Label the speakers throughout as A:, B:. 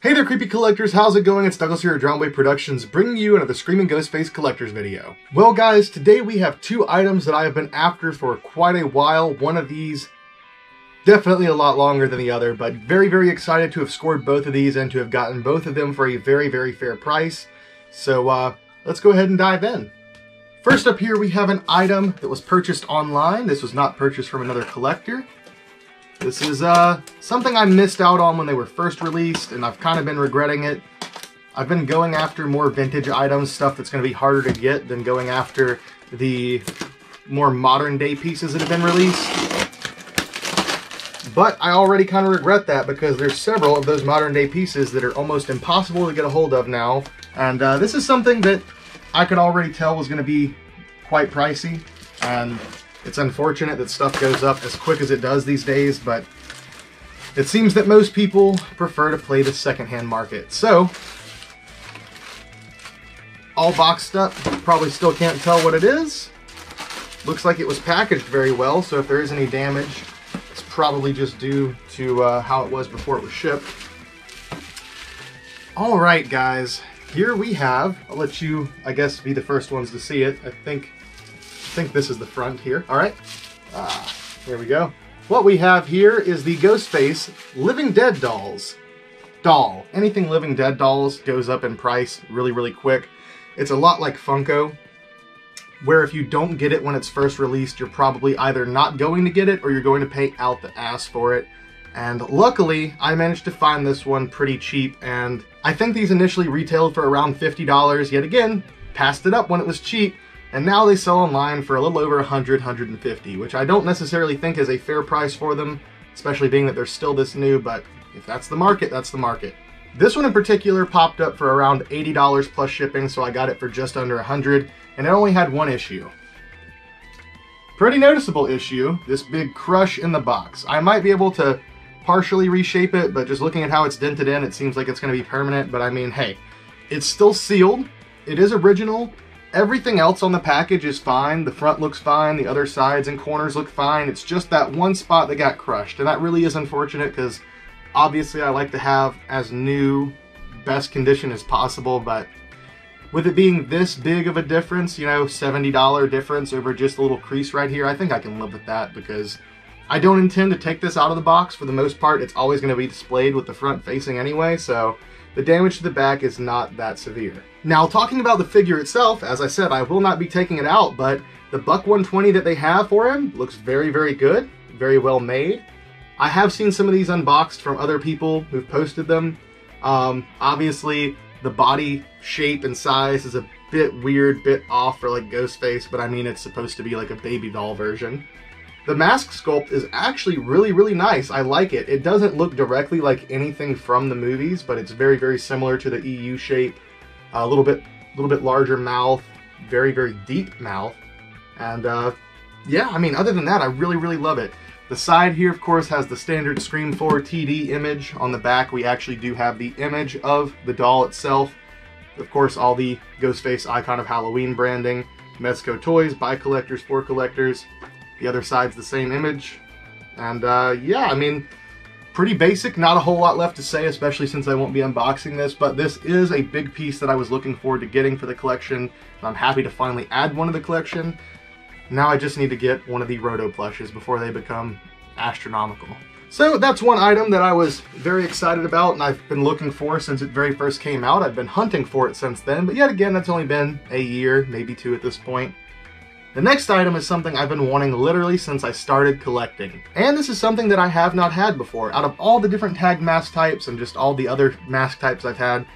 A: Hey there, creepy collectors, how's it going? It's Douglas here at Drownway Productions, bringing you another Screaming Ghostface Collectors video. Well guys, today we have two items that I have been after for quite a while. One of these, definitely a lot longer than the other, but very excited to have scored both of these and to have gotten both of them for a very fair price. So let's go ahead and dive in. First up here we have an item that was purchased online. This was not purchased from another collector. This is something I missed out on when they were first released, and I've kind of been regretting it. I've been going after more vintage items, stuff that's going to be harder to get than going after the more modern day pieces that have been released. But I already kind of regret that because there's several of those modern day pieces that are almost impossible to get a hold of now. And this is something that I could already tell was going to be quite pricey. And it's unfortunate that stuff goes up as quick as it does these days, but it seems that most people prefer to play the secondhand market. So, all boxed up, probably still can't tell what it is. Looks like it was packaged very well, so if there is any damage, it's probably just due to how it was before it was shipped. Alright guys, here we have, I'll let you, I guess, be the first ones to see it. I think this is the front here. All right, there we go. What we have here is the Ghostface Living Dead Doll. Anything Living Dead dolls goes up in price really quick. It's a lot like Funko, where if you don't get it when it's first released, you're probably either not going to get it or you're going to pay out the ass for it. And luckily, I managed to find this one pretty cheap, and I think these initially retailed for around $50. Yet again, passed it up when it was cheap. And now they sell online for a little over $100, $150, which I don't necessarily think is a fair price for them, especially being that they're still this new, but if that's the market, that's the market. This one in particular popped up for around $80 plus shipping, so I got it for just under $100, and it only had one issue. Pretty noticeable issue, this big crush in the box. I might be able to partially reshape it, but just looking at how it's dented in, it seems like it's going to be permanent, but I mean, hey, it's still sealed, it is original. Everything else on the package is fine. The front looks fine. The other sides and corners look fine. It's just that one spot that got crushed. And that really is unfortunate because obviously I like to have as new, best condition as possible. But with it being this big of a difference, you know, $70 difference over just a little crease right here, I think I can live with that because I don't intend to take this out of the box. For the most part, it's always going to be displayed with the front facing anyway. So the damage to the back is not that severe. Now, talking about the figure itself, as I said, I will not be taking it out, but the buck 120 that they have for him looks very good, very well made. I have seen some of these unboxed from other people who've posted them. Obviously, the body shape and size is a bit weird, bit off for like Ghostface, but I mean, it's supposed to be like a baby doll version. The mask sculpt is actually really nice. I like it. It doesn't look directly like anything from the movies, but it's very similar to the EU shape. A little bit larger mouth, very deep mouth. And yeah, I mean, other than that, I really love it. The side here, of course, has the standard Scream 4 TD image. On the back, we actually do have the image of the doll itself. Of course, all the Ghostface Icon of Halloween branding. Mezco Toys, by collectors, for collectors. The other side's the same image. And yeah, I mean, pretty basic, not a whole lot left to say, especially since I won't be unboxing this, but this is a big piece that I was looking forward to getting for the collection, and I'm happy to finally add one to the collection. Now I just need to get one of the Roto plushes before they become astronomical. So that's one item that I was very excited about, and I've been looking for since it very first came out. I've been hunting for it since then, but yet again, that's only been a year, maybe two at this point. The next item is something I've been wanting literally since I started collecting. And this is something that I have not had before. Out of all the different tagged mask types and just all the other mask types I've had,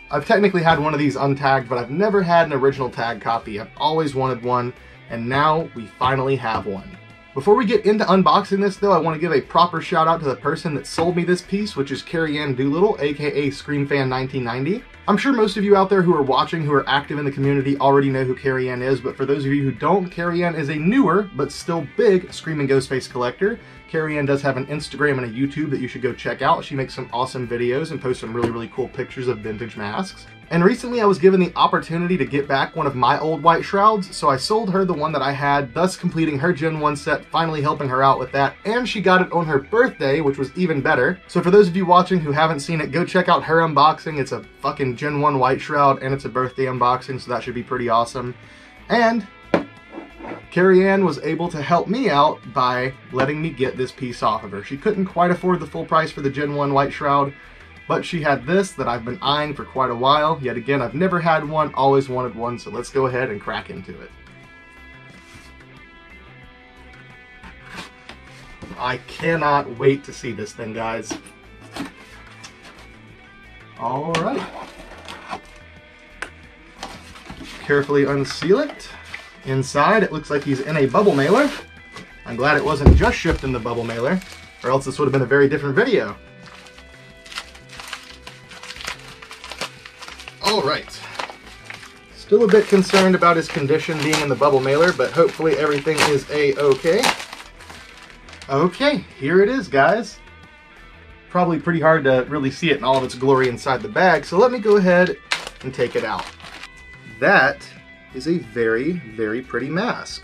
A: I've technically had one of these untagged, but I've never had an original tag copy. I've always wanted one, and now we finally have one. Before we get into unboxing this though, I want to give a proper shout out to the person that sold me this piece, which is Carrieanne Doolittle, aka ScreamFan1990. I'm sure most of you out there who are watching, who are active in the community, already know who Carrieanne is, but for those of you who don't, Carrieanne is a newer, but still big, Screaming Ghostface collector. Carrieanne does have an Instagram and a YouTube that you should go check out. She makes some awesome videos and posts some really, really cool pictures of vintage masks. And recently I was given the opportunity to get back one of my old white shrouds, so I sold her the one that I had, thus completing her Gen 1 set, finally helping her out with that, and she got it on her birthday, which was even better. So for those of you watching who haven't seen it, go check out her unboxing. It's a fucking Gen 1 white shroud, and it's a birthday unboxing, so that should be pretty awesome. And Carrieanne was able to help me out by letting me get this piece off of her. She couldn't quite afford the full price for the Gen 1 white shroud, but she had this that I've been eyeing for quite a while. Yet again, I've never had one, always wanted one, so let's go ahead and crack into it. I cannot wait to see this thing, guys. All right. Carefully unseal it. Inside, it looks like he's in a bubble mailer. I'm glad it wasn't just shipped in the bubble mailer, or else this would have been a very different video. All right. Still a bit concerned about his condition being in the bubble mailer, but hopefully everything is a-okay. Okay, here it is, guys. Probably pretty hard to really see it in all of its glory inside the bag, so let me go ahead and take it out. That is a very, very pretty mask.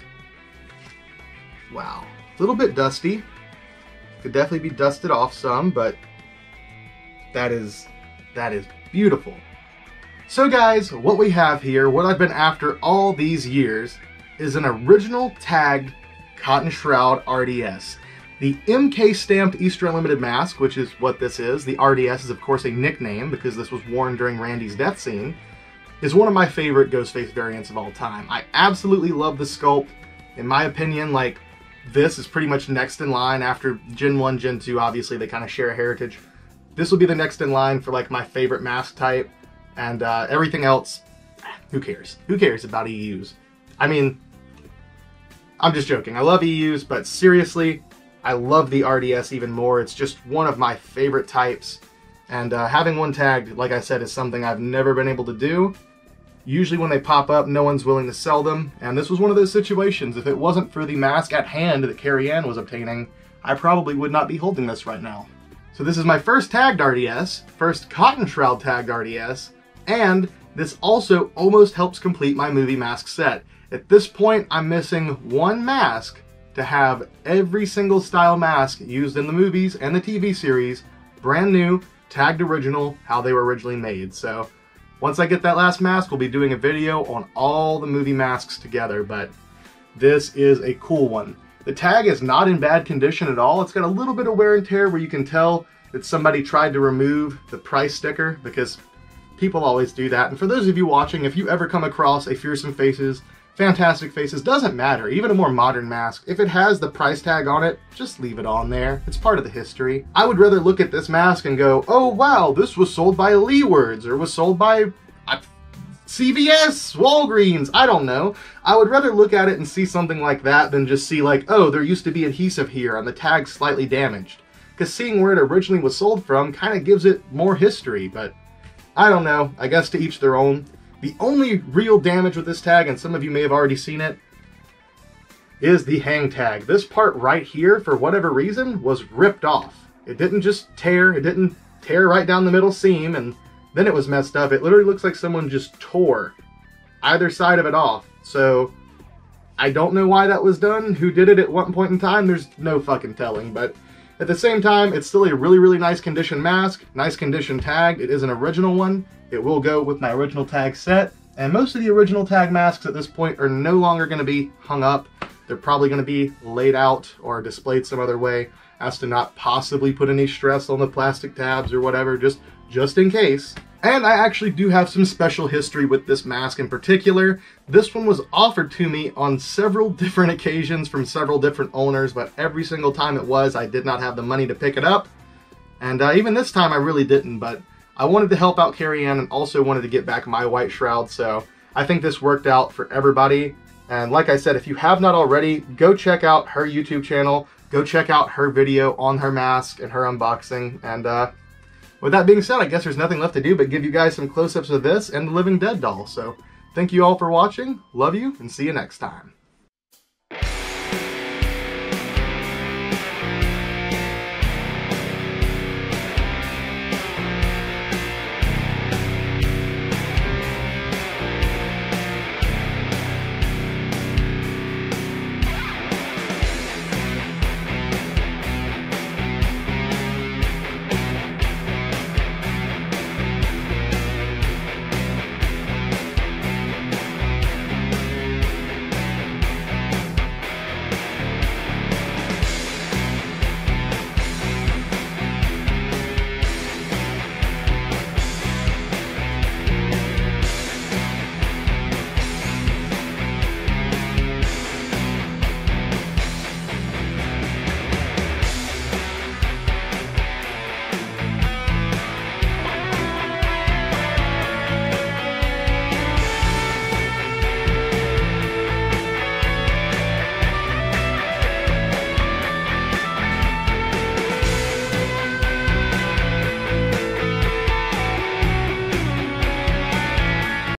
A: Wow. A little bit dusty. Could definitely be dusted off some, but that is beautiful. So guys, what we have here, what I've been after all these years, is an original tagged cotton shroud RDS. The MK stamped Easter Unlimited mask, which is what this is. The RDS is of course a nickname because this was worn during Randy's death scene. Is one of my favorite Ghostface variants of all time. I absolutely love the sculpt. In my opinion, like, this is pretty much next in line after Gen 1, Gen 2, obviously they kind of share a heritage. This will be the next in line for like my favorite mask type, and everything else, who cares? Who cares about EUs? I mean, I'm just joking. I love EUs, but seriously, I love the RDS even more. It's just one of my favorite types, and having one tagged, like I said, is something I've never been able to do. Usually when they pop up, no one's willing to sell them, and this was one of those situations. If it wasn't for the mask at hand that Carrieanne was obtaining, I probably would not be holding this right now. So this is my first tagged RDS, first cotton shroud tagged RDS, and this also almost helps complete my movie mask set. At this point, I'm missing one mask to have every single style mask used in the movies and the TV series, brand new, tagged original, how they were originally made. So once I get that last mask, we'll be doing a video on all the movie masks together, but this is a cool one. The tag is not in bad condition at all. It's got a little bit of wear and tear where you can tell that somebody tried to remove the price sticker, because people always do that. And for those of you watching, if you ever come across a Fearsome Faces, Fantastic Faces, doesn't matter, even a more modern mask, if it has the price tag on it, just leave it on there. It's part of the history. I would rather look at this mask and go, oh wow, this was sold by Leewards, or was sold by CVS, Walgreens, I don't know. I would rather look at it and see something like that than just see like, oh, there used to be adhesive here and the tag's slightly damaged. Because seeing where it originally was sold from kind of gives it more history, but I don't know, I guess to each their own. The only real damage with this tag, and some of you may have already seen it, is the hang tag. This part right here, for whatever reason, was ripped off. It didn't just tear, it didn't tear right down the middle seam and then it was messed up. It literally looks like someone just tore either side of it off. So I don't know why that was done, who did it at one point in time, there's no fucking telling, but at the same time, it's still a really, really nice condition mask, nice condition tag. It is an original one. It will go with my original tag set, and most of the original tag masks at this point are no longer going to be hung up. They're probably going to be laid out or displayed some other way as to not possibly put any stress on the plastic tabs or whatever, just in case. And I actually do have some special history with this mask in particular. This one was offered to me on several different occasions from several different owners, but every single time it was, I did not have the money to pick it up. And even this time I really didn't, but I wanted to help out Carrieanne and also wanted to get back my white shroud, so I think this worked out for everybody. And like I said, if you have not already, go check out her YouTube channel, go check out her video on her mask and her unboxing, and with that being said, I guess there's nothing left to do but give you guys some close-ups of this and the Living Dead doll. So thank you all for watching, love you, and see you next time.